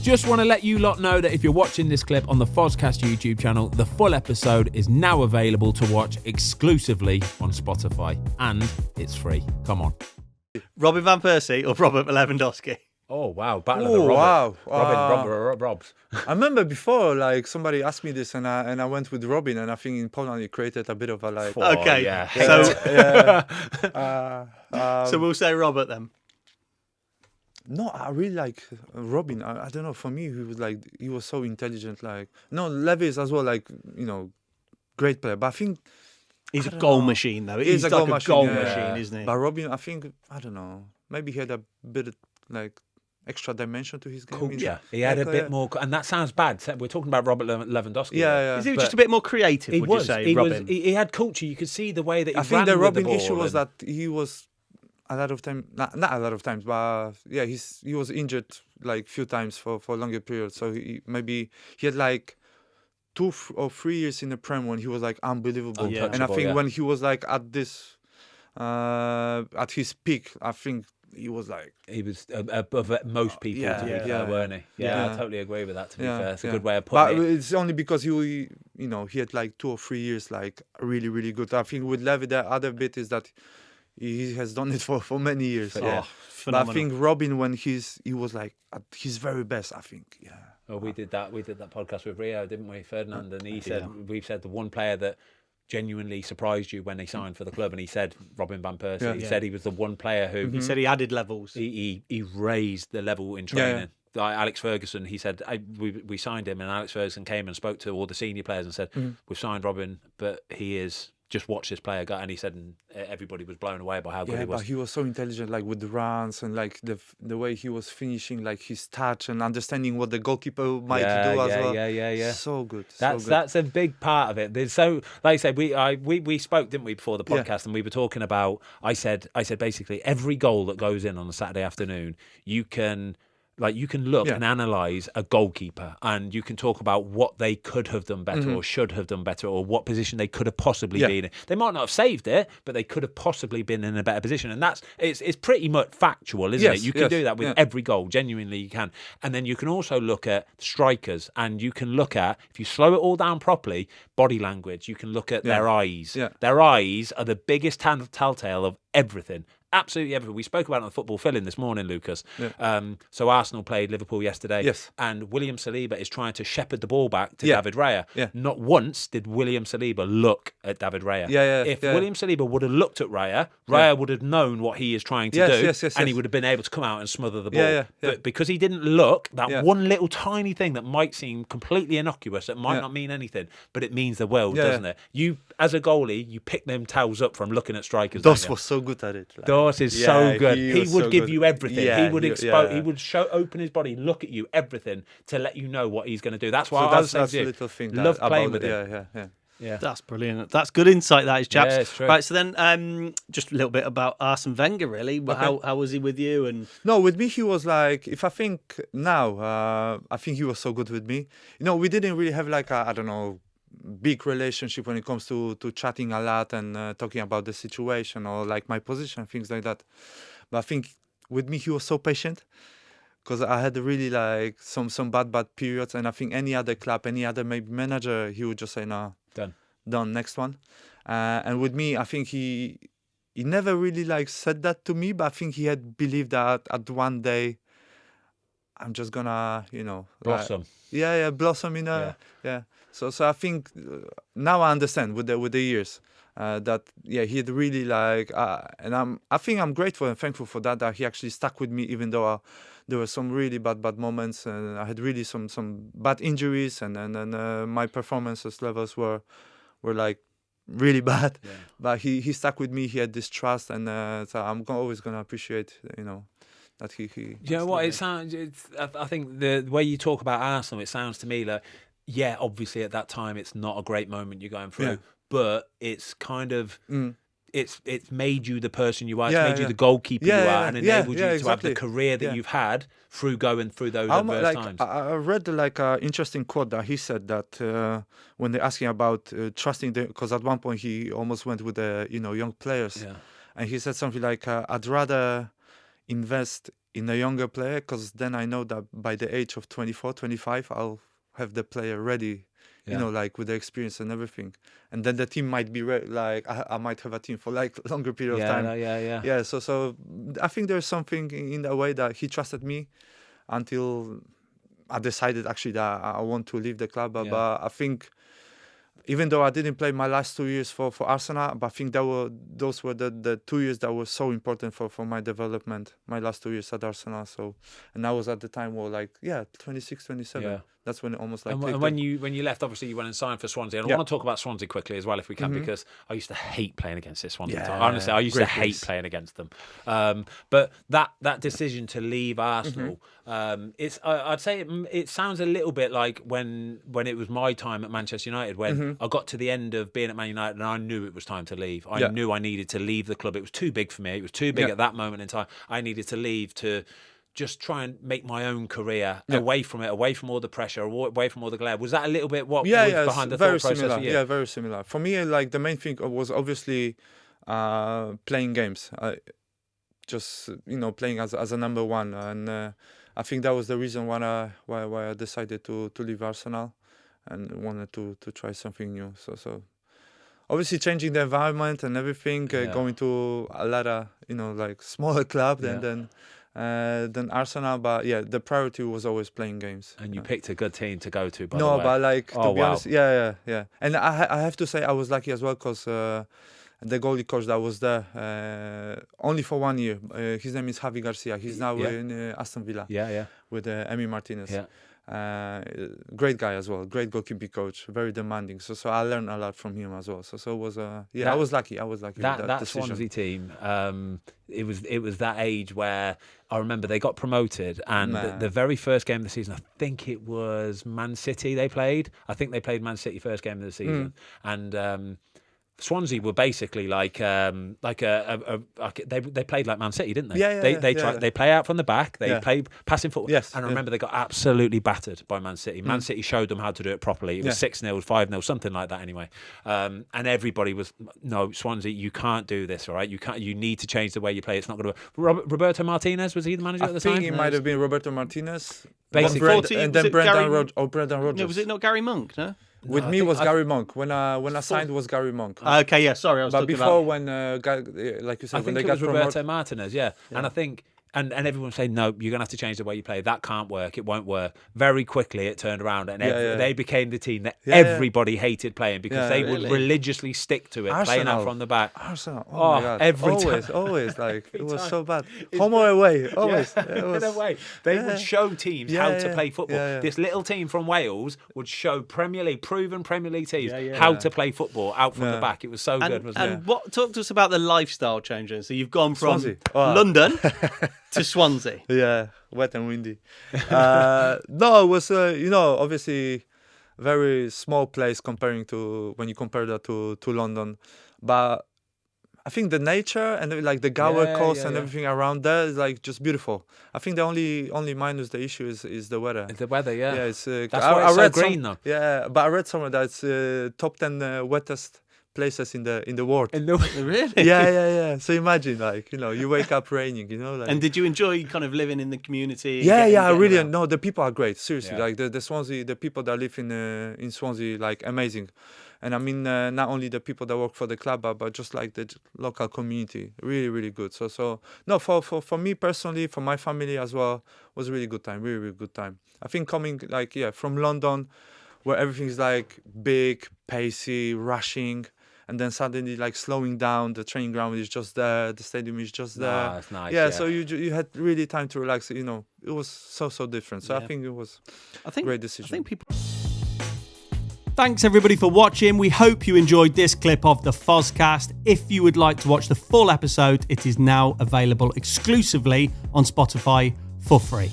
Just want to let you lot know that if you're watching this clip on the Fozcast YouTube channel, the full episode is now available to watch exclusively on Spotify. And it's free. Come on. Robin Van Persie or Robert Lewandowski? Oh, wow. Battle of the Robert. Robs. I remember before, like, somebody asked me this, and I went with Robin, and I think in Poland it created a bit of a, like... Okay, yeah. So we'll say Robert then. No, I really like Robin. I don't know, for me, he was so intelligent, like... No, Levis as well, like, great player, but I think... He's a goal machine, though. He's like a goal machine, isn't he? But Robin, I think, I don't know, maybe he had a bit of, like... extra dimension to his game. Cool. Yeah, he had a bit more, and that sounds bad. We're talking about Robert Lewandowski. Yeah. Is he just a bit more creative? You say, Robin? He had culture. You could see the way that he I ran think the with Robin the ball issue was that he was a lot of time, not a lot of times, but yeah, he was injured like few times for a longer period. So maybe he had like 2 or 3 years in the Prem when he was like unbelievable. And I think when he was like at this at his peak, I think. He was above most people, weren't he? Yeah, I totally agree with that. To be fair, it's a good way of putting it. But it's only because he had like 2 or 3 years like really, really good. I think with Levy, the other bit is that he has done it for many years. But I think Robin, when he was like at his very best, I think, Well, we did that podcast with Rio, didn't we, Ferdinand? And we've said the one player that genuinely surprised you when they signed for the club, and he said Robin Van Persie. He said he was the one player who he said he added levels. He raised the level in training. Like Alex Ferguson, he said we signed him, and Alex Ferguson came and spoke to all the senior players and said we've signed Robin, but he is. Just watch this player go, and he said, and everybody was blown away by how good he was. But he was so intelligent, like with the runs and like the way he was finishing, like his touch and understanding what the goalkeeper might do as well. Yeah. So good. That's a big part of it. So, like I said, we spoke, didn't we, before the podcast, and we were talking about. I said basically every goal that goes in on a Saturday afternoon, you can look and analyse a goalkeeper, and you can talk about what they could have done better or should have done better, or what position they could have possibly been in. They might not have saved it, but they could have possibly been in a better position. And it's pretty much factual, isn't it? You can do that with every goal. Genuinely, you can. And then you can also look at strikers, and you can look at, if you slow it all down properly, body language. You can look at their eyes. Their eyes are the biggest telltale of everything. Absolutely everything. We spoke about it on the football fill-in this morning, Lucas. So Arsenal played Liverpool yesterday, and William Saliba is trying to shepherd the ball back to David Raya. Not once did William Saliba look at David Raya. If William Saliba would have looked at Raya, Raya would have known what he is trying to do, and he would have been able to come out and smother the ball. But because he didn't look, that one little tiny thing that might seem completely innocuous, that might not mean anything, but it means the world, doesn't it? You, as a goalie, you pick them towels up from looking at strikers. Dos was so good at it. Dos is so good. He would so give good. you everything. He would expose. Yeah. He would open his body, look at you, everything to let you know what he's going to do. That's why that's a little thing. Love playing with him. Yeah, that's brilliant. That's good insight, that is, chaps. Yeah, it's true. Right, so then just a little bit about Arsene Wenger, really. Okay. How was he with you? And no, with me he was like, if I think now, I think he was so good with me. We didn't really have like I don't know, big relationship when it comes to chatting a lot and talking about the situation or like my position, things like that. But I think with me he was so patient, because I had really like some bad periods, and I think any other club, any other maybe manager, he would just say, no, done, next one. And with me, I think he never really like said that to me, but I think he had believed that at one day I'm just gonna, blossom. Blossom in a So I think now I understand with the years that he'd really like, and I think I'm grateful and thankful for that he actually stuck with me, even though there were some really bad moments, and I had really some bad injuries, and my performances levels were like really bad. But he stuck with me. He had this trust, and so I'm always gonna appreciate that he. You know what? It sounds. I think the way you talk about Arsenal, it sounds to me like, obviously at that time it's not a great moment you're going through, but it's kind of it's made you the person you are. It's made you the goalkeeper you are, and enabled you to have the career that you've had through going through those adverse times. I read like an interesting quote that he said that when they asked him about trusting because at one point he almost went with the young players, and he said something like, "I'd rather invest in a younger player, because then I know that by the age of 24, 25, I'll have the player ready, you know, like with the experience and everything. And then the team might be like, I might have a team for like longer period of time. Yeah. So I think there's something in the way that he trusted me until I decided actually that I want to leave the club. But I think, even though I didn't play my last 2 years for Arsenal, but I think those were the 2 years that were so important for my development, my last 2 years at Arsenal. So, and I was at the time, 26, 27. Yeah. That's when it almost like. And when you left, obviously you went and signed for Swansea. And I want to talk about Swansea quickly as well, if we can, because I used to hate playing against this Swansea team. Honestly, I used to hate playing against them. But that decision to leave Arsenal, I'd say it sounds a little bit like when it was my time at Manchester United, when I got to the end of being at Man United and I knew it was time to leave. I knew I needed to leave the club. It was too big for me. It was too big at that moment in time. I needed to leave to just try and make my own career away from it, away from all the pressure, away from all the glare. Was that a little bit what was behind the thought process for you? Yeah, very similar. For me, like the main thing was obviously playing games. Just playing as a number one, and I think that was the reason why I decided to leave Arsenal and wanted to try something new. So obviously changing the environment and everything, going to a lot of like smaller club than Arsenal, but the priority was always playing games. And you picked a good team to go to, by the way. But like to be honest, yeah. And I have to say I was lucky as well, because the goalie coach that was there only for 1 year. His name is Javi Garcia. He's now in Aston Villa. With Emi Martinez. Great guy as well. Great goalkeeping coach. Very demanding. So I learned a lot from him as well. So it was I was lucky. That Swansea team. It was that age where I remember they got promoted, and the very first game of the season, I think it was Man City they played. I think they played Man City first game of the season, and Swansea were basically they played like Man City, didn't they? They play out from the back. They play passing football. Yes, and I remember they got absolutely battered by Man City. Man City showed them how to do it properly. It was 6-0, 5-0, something like that anyway. And everybody was, no, Swansea, you can't do this, all right? You need to change the way you play. It's not going to work. Roberto Martinez, was he the manager at the time? I think it might have been Roberto Martinez. Basically, and then Brendan Rodgers. No, was it not Gary Monk? No. With me was Gary Monk. When I signed was Gary Monk. Okay, yeah, sorry, I was talking about. But before, when like you said, when they got promoted, Roberto Martinez, and I think. And everyone saying, no, you're going to have to change the way you play. That can't work. It won't work. Very quickly, it turned around, and they became the team that everybody hated playing, because they would religiously stick to it, Arsenal, playing out from the back. Arsenal, oh my God. Always, like it was so bad. Home or away, always. In a way, they would show teams how to play football. This little team from Wales would show proven Premier League teams how to play football out from the back. It was so good, wasn't it? And talk to us about the lifestyle change. So you've gone from London to Swansea. Yeah, wet and windy. No, it was obviously very small place comparing to when you compare that to London, but I think the nature and like the Gower Coast and everything around there is like just beautiful. I think the only minus the issue is the weather. The weather, yeah. It's that's why it's so green though. Yeah, but I read somewhere that it's top 10 wettest places in the world. Really? Yeah. So imagine, like, you wake up raining, like. And did you enjoy kind of living in the community? I really no. The people are great. Seriously, like the Swansea, the people that live in Swansea, like amazing. And I mean, not only the people that work for the club, but just like the local community, really, really good. So no, for me personally, for my family as well, was a really good time. Really, really good time. I think coming from London, where everything's like big, pacey, rushing. And then suddenly, like, slowing down, the training ground is just there, the stadium is just there. That's nice. Yeah, so you had really time to relax. It was so different. So I think it was a great decision. Thanks everybody for watching. We hope you enjoyed this clip of the Fozcast. If you would like to watch the full episode, it is now available exclusively on Spotify for free.